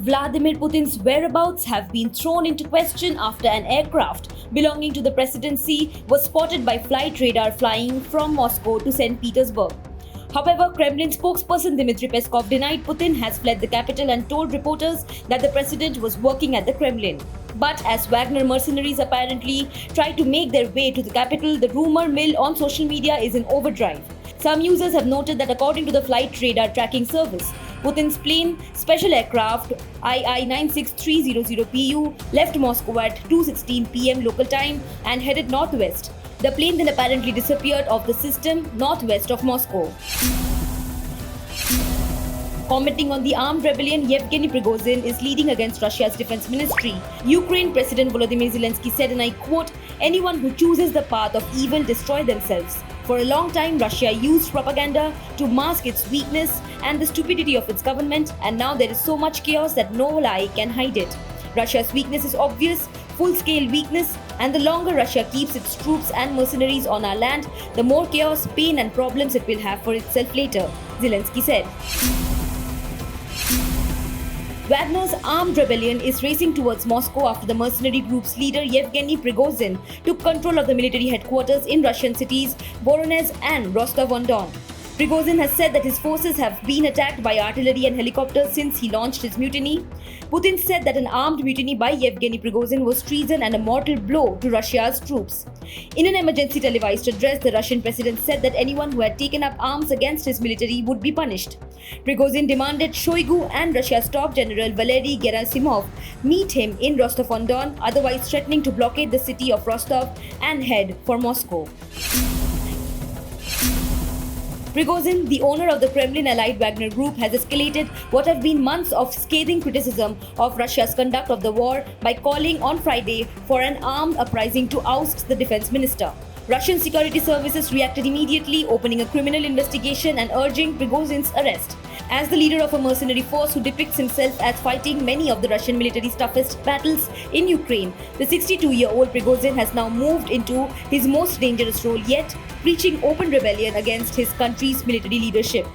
Vladimir Putin's whereabouts have been thrown into question after an aircraft belonging to the presidency was spotted by flight radar flying from Moscow to St. Petersburg. However, Kremlin spokesperson Dmitry Peskov denied Putin has fled the capital and told reporters that the president was working at the Kremlin. But as Wagner mercenaries apparently try to make their way to the capital, the rumor mill on social media is in overdrive. Some users have noted that according to the flight radar tracking service, Putin's plane, special aircraft II-96300PU, left Moscow at 2:16 p.m. local time and headed northwest. The plane then apparently disappeared off the system northwest of Moscow. Commenting on the armed rebellion Yevgeny Prigozhin is leading against Russia's defense ministry, Ukraine President Volodymyr Zelensky said, and I quote, "Anyone who chooses the path of evil destroy themselves. For a long time, Russia used propaganda to mask its weakness and the stupidity of its government, and now there is so much chaos that no lie can hide it. Russia's weakness is obvious, full-scale weakness, and the longer Russia keeps its troops and mercenaries on our land, the more chaos, pain and problems it will have for itself later," Zelensky said. Wagner's armed rebellion is racing towards Moscow after the mercenary group's leader Yevgeny Prigozhin took control of the military headquarters in Russian cities Voronezh and Rostov-on-Don. Prigozhin has said that his forces have been attacked by artillery and helicopters since he launched his mutiny. Putin said that an armed mutiny by Yevgeny Prigozhin was treason and a mortal blow to Russia's troops. In an emergency televised address, the Russian president said that anyone who had taken up arms against his military would be punished. Prigozhin demanded Shoigu and Russia's top general Valery Gerasimov meet him in Rostov-on-Don, otherwise threatening to blockade the city of Rostov and head for Moscow. Prigozhin, the owner of the Kremlin-allied Wagner Group, has escalated what have been months of scathing criticism of Russia's conduct of the war by calling on Friday for an armed uprising to oust the defense minister. Russian security services reacted immediately, opening a criminal investigation and urging Prigozhin's arrest. As the leader of a mercenary force who depicts himself as fighting many of the Russian military's toughest battles in Ukraine, the 62-year-old Prigozhin has now moved into his most dangerous role yet, preaching open rebellion against his country's military leadership.